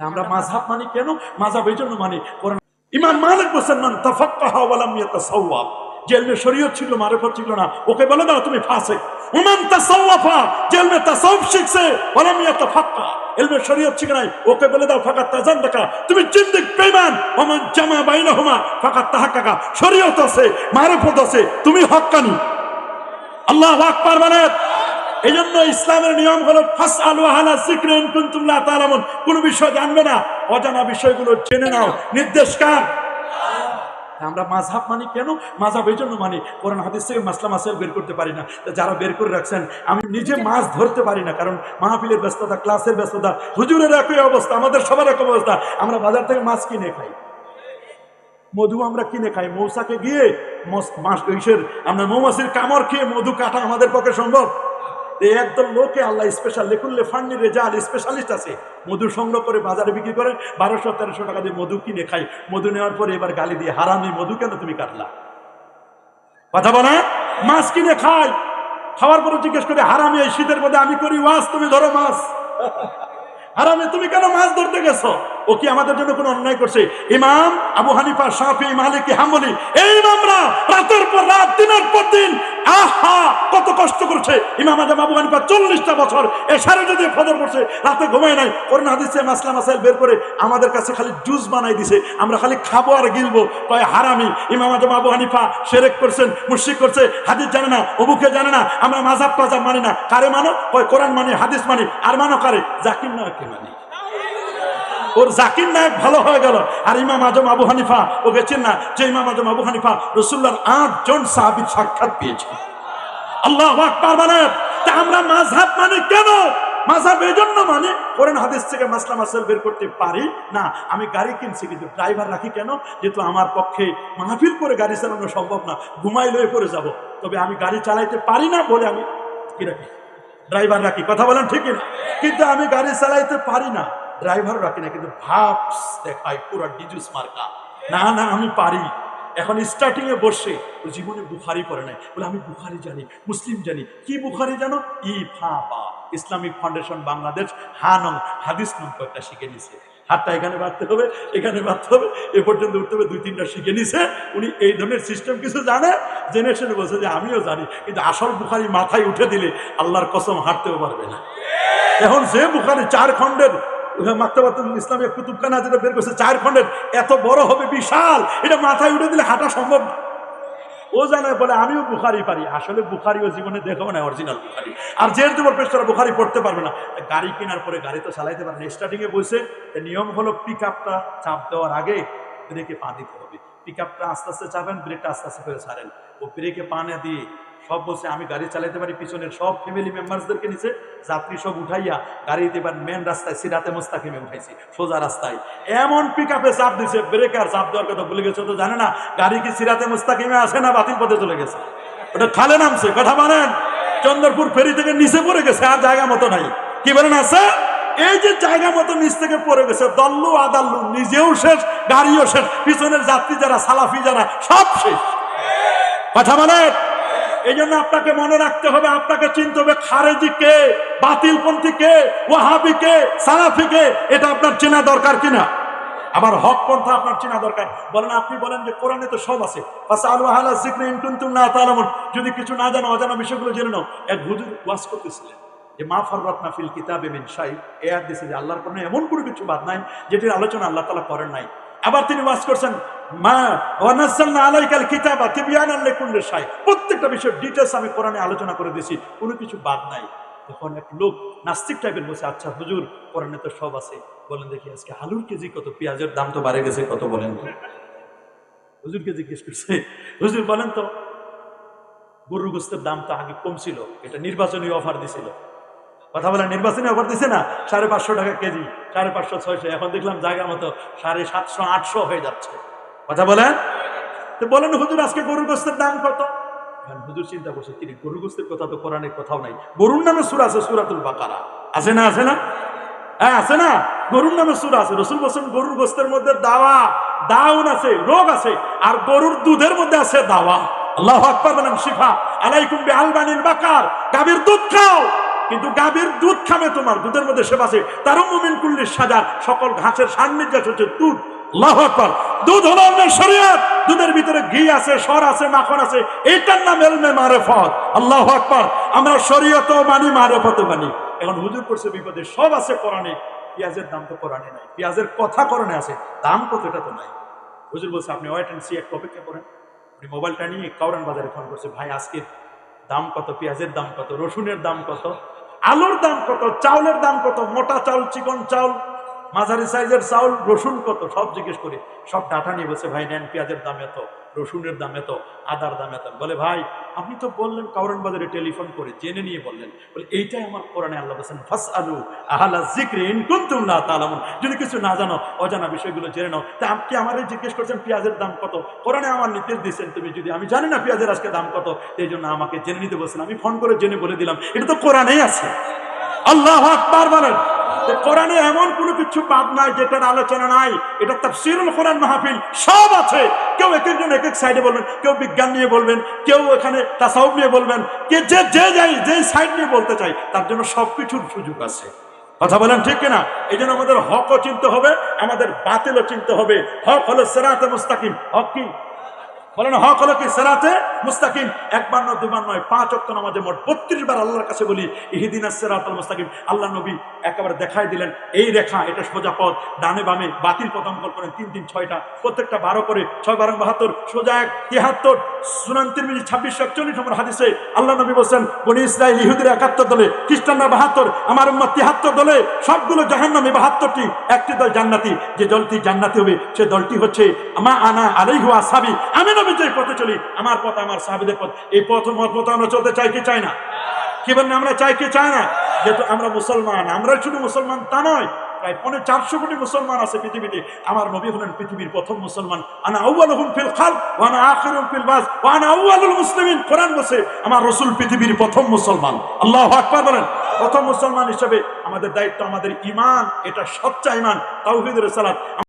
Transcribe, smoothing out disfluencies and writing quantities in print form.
আমরা মাযহাব মানি কেন? মাযহাব এই জন্য মানি, কোরআন। ইমাম মালিক বলেন, মান তাফাক্কাহা ওয়া লাম ইয়াতাসাওয়াব, যে ইলমে শরীয়ত ছিল মারিফত ছিল না, ওকে বলে দাও তুমি ফাসিক। ওমান তাসাওয়াফা, যে ইলমে তাসাউফ শিখছে, ওয়া লাম ইয়াতাফাক্কা, ইলমে শরীয়ত শিখে নাই, ওকে বলে দাও ফাকাত তাজান্দাকা, তুমি জিন্দিক বেঈমান। ওমান জামা বাইনাহুমা ফাকাত তাহাক্কাকা, শরীয়ত আছে মারিফত আছে, তুমি হক্কানি। আল্লাহু আকবার বলেন। এই জন্য ইসলামের নিয়ম হলো ফাসআলু আহলা যিকরি ইন কুনতুম লা তা'লামুন, কোন বিষয় জানবে না, অজানা বিষয়গুলো জেনে নাও। নির্দেশ কার? আমরা মাযহাব মানি কেন? মাযহাব এই জন্য মানি, কোরআন হাদিস থেকে মাসলা মাসাইল বের করতে পারি না। যারা বের করে রাখছেন, আমি নিজে মাছ ধরতে পারি না, কারণ মাহফিলের ব্যস্ততা, ক্লাসের ব্যস্ততা, হুজুরের একই অবস্থা, আমাদের সবার একই অবস্থা। আমরা বাজার থেকে মাছ কিনে খাই, মধু আমরা কিনে খাই, মৌসাকে গিয়ে আমরা মৌমাছির কামড় খেয়ে মধু কাটা আমাদের পক্ষে সম্ভব? একদল লোকে আল্লাহ স্পেশাল লেকুল্লে ফান্নি রেজাল স্পেশালিস্ট আছে, মধু সংগ্রহ করে বাজারে বিক্রি করেন, 1200-1300 টাকা দিয়ে মধু কিনে খাই। মধু নেওয়ার পরে এবার গালি দিয়ে, হারামি, মধু কেন তুমি কাটলা? কথা বলা। মাছ কিনে খাই, খাওয়ার পরে জিজ্ঞেস করে, হারামি এই শীতের মধ্যে আমি করি ওয়াজ, তুমি ধরো মাছ। হারামি, তুমি কেন মাছ ধরতে গেছো? ও কি আমাদের জন্য কোনো অন্যায় করছে? ইমাম আবু হানিফা, শাফি, মালিকি, হাম্বলি, এই ইমামরা রাতের পর রাত, দিনের পর দিন, আহা কত কষ্ট করছে। ইমাম আজম আবু হানিফা 40টা বছর এশারে যদি ফজর পড়ছে, রাতে ঘুমায় নাই, কোরআন হাদিসে মাসলা মাসাইল বের করে আমাদের কাছে খালি জুস বানাই দিছে, আমরা খালি খাবো আর গিলবো। কয় হারামি। ইমাম আজম আবু হানিফা শিরক করছেন, মুশরিক করছে, হাদিস জানে না, অবুকে জানে না। আমরা মাযহাব টাযহাব মানি না। কারে মানো? কয় কোরআন মানি, হাদিস মানি। আর মানো কারে? জাকির নায়ককে মানি। ওর জাকির নায়ক ভালো হয়ে গেল, আর ইমাম আজম আবু হানিফা ওকে চেন না, যে ইমাম আজম আবু হানিফা রাসূলুল্লাহর 8 জন সাহাবীর সাক্ষাৎ পেয়েছে। আল্লাহু আকবার বলেন। তা আমরা মাযহাব মানি কেন? মাযহাব এই জন্য মানে, কোরআন হাদিস থেকে মাসলা মাসাইল বের করতে পারি না। আমি গাড়ি কিনছি, কিন্তু ড্রাইভার রাখি কেন? যেহেতু আমার পক্ষে মাহফিল করে গাড়ি চালানো সম্ভব না, ঘুমাই লয়ে পড়ে যাব। তবে আমি গাড়ি চালাইতে পারি না বলে আমি কি রাখি? ড্রাইভার রাখি। কথা বলেন ঠিক না? কিন্তু আমি গাড়ি চালাইতে পারি না, ড্রাইভার রাখি না, কিন্তু ভাবস দেখাই পুরো ডিজুস মার্কা, না না আমি পারি। এখন স্টার্টিং এ বসে, ওর জীবনে বুখারি পড়ে নাই, বলে আমি বুখারি জানি, মুসলিম জানি। কি বুখারি জানো? ইসলামিক ফাউন্ডেশন বাংলাদেশ হানং হাদিস নং কয়েকটা শিখে নিছে। হাতটা এখানে বাঁধতে হবে, এখানে বাঁধতে হবে, এ পর্যন্ত উঠতে হবে, 2-3টা শিখে নিছে। উনি এই ধরনের সিস্টেম কিছু জানে, জেনে শুনে বলছে যে আমিও জানি, কিন্তু আসল বুখারি মাথায় উঠে দিলে আল্লাহর কসম হাঁটতেও পারবে না। এখন যে বুখারি 4 খণ্ডের মাকতাবাতুল ইসলামিয়া কুতুবখানা যেটা বের করছে, 4 খণ্ডের, এত বড় হবে, বিশাল, এটা মাথায় উঠে দিলে হাঁটা সম্ভব না। ও জানে, বলে আমিও বুখারি পারি। আসলে বুখারিও জীবনে দেখো না অরিজিনাল বুখারি। আর যে তোমার পেশারা বুখারি পড়তে পারবে না। গাড়ি কেনার পরে গাড়ি তো চালাইতে পারবে না। স্টার্টিং এ বলছে নিয়ম হলো পিক আপটা চাপ দেওয়ার আগে ব্রেকে পা দিতে হবে। পিক আপটা আস্তে আস্তে চাপেন, ব্রেকটা আস্তে আস্তে করে ছাড়েন। ও ব্রেকে পা না দিয়ে সব বলছে আমি গাড়ি চালাইতে পারি। পিছনের সব ফ্যামিলি মেম্বারসদেরকে নিচে, যাত্রী সব উঠাইয়া গাড়িতে এবার মেন রাস্তায় সিরাতে মুস্তাকিমে উঠাইছি, সোজা রাস্তায়। এমন পিক আপে চাপ দিছে, ব্রেক আর চাপ দেওয়ার কথা ভুলে গেছে। তো জানে না গাড়ি কি সিরাতে মুস্তাকিমে আসে না বাতিল পথে চলে গেছে? ওটা খালে নামছে। কথা বলেন। চন্দ্রপুর ফেরি থেকে নিচে পড়ে গেছে, আর জায়গা মতো নাই। কি বলেন আছে? এই যে জায়গা মতো নিচ থেকে পড়ে গেছে, দল্লু আদাল্লু, নিজেও শেষ, গাড়িও শেষ, পিছনের যাত্রী যারা, সালাফি যারা, সব শেষ। কথা বলেন। এই জন্য আপনাকে মনে রাখতে হবে, আপনাকে চিনতে হবে খারেজি কে, বাতিলপন্থী কে, ওয়াহাবি কে, সালাফি কে, এটা আপনার চেনা দরকার কিনা? আবার হক পন্থা আপনার চেনা দরকার। বলেন, আপনি বলেন যে কোরআনে তো সব আছে, ফাসআলু আহলা যিকরি ইন কুনতুম লা তা'লামুন, যদি কিছু না জানো, অজানা বিষয়গুলো জেনে নাও। এক হুজুর ওয়াজ করতেছিলেন যে মা ফাররাতনা ফিল কিতাবি মিন শাই, এই আয়াত দিয়েছে যে আল্লাহর কোরআনে এমন কোনো কিছু বাদ নাই যেটির আলোচনা আল্লাহ তাআলা করেন নাই। আবার তিনি ওয়াজ করছেন মা ওয়া নাযালনা আলাইকাল কিতাবা তিবয়ানান লিকুল্লি শাই, প্রত্যেকটা বিষয় ডিটেইলস আমি কোরআনে আলোচনা করে দিয়েছি, কোনো কিছু বাদ নাই। তখন এক লোক নাস্তিক টাইপের বলছে, আচ্ছা হুজুর কোরআনে তো সব আছে, বলেন দেখি আজকে আলুর কেজি কত, পেঁয়াজের দাম তো বাড়ে গেছে কত, বলেন তো। হুজুরকে জিজ্ঞেস করছে, হুজুর বলেন তো, গরুর গোস্তের দাম তো আগে কম ছিল, এটা নির্বাচনী অফার দিছিল। কথা বলেন, নির্বাচনী অফার দিছে না, 550 টাকা কেজি, 550-600, এখন দেখলাম জায়গা মতো 750-800 হয়ে যাচ্ছে। কথা বলেন। তো বলেন হুজুর আজকে গরুর গোস্তের দাম কত? হুজুর চিন্তা করছে, তিনি গরুর গোস্তের কথা তো কোরআনে কোথাও নাই। গরুর নামে সূরা আছে, সূরাতুল বাকারা, আছে না? আছে না? হ্যাঁ আছে না? গরুর নামে সূরা আছে। রাসূল বলেন গরুর গোস্তের মধ্যে দাউন আছে, রোগ আছে, আর গরুর দুধের মধ্যে আছে দাওয়া। আল্লাহু আকবার বলেন। শিফা আলাইকুম বিআলবানিল বাকার, গাভীর দুধ খাও, কিন্তু গাভীর দুধ খাবে, তোমার দুধের মধ্যে সেবা আছে, তারও মুমিন কুল্লিশ সাজার সকল ঘাসের সান্নিধ্য হচ্ছে দুধ। আল্লাহু আকবার। দুধ হলো আল্লাহর শরীয়ত, দুধের ভিতরে ঘি আছে, সর আছে, মাখন আছে, এইটার নাম ইলমে মারিফত। আল্লাহু আকবার। আমরা শরীয়তও মানি, মারিফতও মানি। এখন হুজুর পড়ছে বিপদে, সব আছে কোরআনে, পেঁয়াজের দাম তো কোরআনে নাই, পেঁয়াজের কথা কোরআনে আছে, দাম কত এটা তো নাই। হুজুর বলছে আপনি ওয়েট এন্ড সি, একটু অপেক্ষা করেন। উনি মোবাইলটা নিয়ে কাউরান বাজারে ফোন করছে, ভাই আজকের দাম কত, পেঁয়াজের দাম কত, রসুনের দাম কত, আলুর দাম কত, চাউলের দাম কত, মোটা চাউল, চিকন চাউল, মাঝারি সাইজের চাউল, রসুন কত, সব জিজ্ঞেস করি। সব ডাটা নিয়ে বলছে, ভাই নেন, পেঁয়াজের দাম এত, রসুনের দাম এত, আদার দাম এত। বলে ভাই আপনি তো বললেন কাউরান বাজারে টেলিফোন করে জেনে নিয়ে বললেন। বলে এইটাই আমার কোরআনে আল্লাহ বলেছেন, ফাসআলু আহলা যিকরি ইন কুনতুম লা তা'লামুন, যদি কিছু না জানো অজানা বিষয়গুলো জেনে নাও। তা আপনি আমারে জিজ্ঞেস করছেন পেঁয়াজের দাম কত, কোরআনে আমার নির্দেশ দিয়েছেন, তুমি যদি, আমি জানি না পেঁয়াজের আজকে দাম কত, এই জন্য আমাকে জেনে নিতে বলছেন, আমি ফোন করে জেনে বলে দিলাম। এটা তো কোরআনেই আছে। আল্লাহু আকবার বলেন। কোরআনে এমন কোনো কিছু বাদ নাই যেটার আলোচনা নাই। এটা তাফসীরুল কোরআন মাহফিল, সব আছে। কেউ এক একজন এক এক সাইডে বলবেন, কেউ বিজ্ঞান নিয়ে বলবেন, কেউ এখানে তাসাউফ নিয়ে বলবেন, কে যে সাইড নিয়ে বলতে চাই তার জন্য সবকিছুর সুযোগ আছে। কথা বলেন ঠিক কিনা? এই জন্য আমাদের হকও চিনতে হবে, আমাদের বাতিলও চিনতে হবে। হক হলো সিরাতে মুস্তাকিম। হক কি বলেন? হক হলো কি? সিরাতে মুস্তাকিম। একবার নয়, দুবার নয়, 5 ওয়াক্ত নামাজে মোট 32 বার আল্লাহর কাছে বলি ইহদিনাস সিরাতাল মুস্তাকিম। আল্লাহ নবী একেবারে দেখাই দিলেন, এই রেখা, এটা সোজা পথ, ডানে বামে বাতিল পথ অঙ্কন করেন 3 3 6টা, প্রত্যেকটা 12 করে, 6 12 72, সোজা 1 73। সুনান তিরমিজি 2641 নম্বর হাদিসে আল্লাহ নবী বলেন, বনি ইসরাইল ইহুদিরা 71 দলে, খ্রিস্টানরা 72, আমার উম্মত 73 দলে, সবগুলো জাহান্নামী, 72টি, একটি দল জান্নাতি। যে দলটি জান্নাতি হবে সে দলটি হচ্ছে আমা আনা আলাইহি ওয়া আসহাবি, আমি নবী যে পথে চলি, আমার পথ, আমার সাহাবীদের পথ। এই পথ আমরা চলতে চাই কি চাই না? কি বলেন? আমরা চাই কি চাই না? যেহেতু আমরা মুসলমান, আমরা শুধু মুসলমান তা নয়, প্রায় 450 কোটি মুসলমান আছে পৃথিবীতে। আমার নবী হলেন পৃথিবীর প্রথম মুসলমান। আনা আউয়ালুহুম ফিল খালক ওয়া আনা আখিরুহুম ফিল বাস ওয়া আনা আউয়ালুল মুসলিমিন। কোরআন বলে আমার রাসূল পৃথিবীর প্রথম মুসলমান। আল্লাহু আকবার বলেন। প্রথম মুসলমান হিসেবে আমাদের দায়িত্ব, আমাদের ঈমান, এটা সচ্চা ঈমান, তাওহীদের সালাত।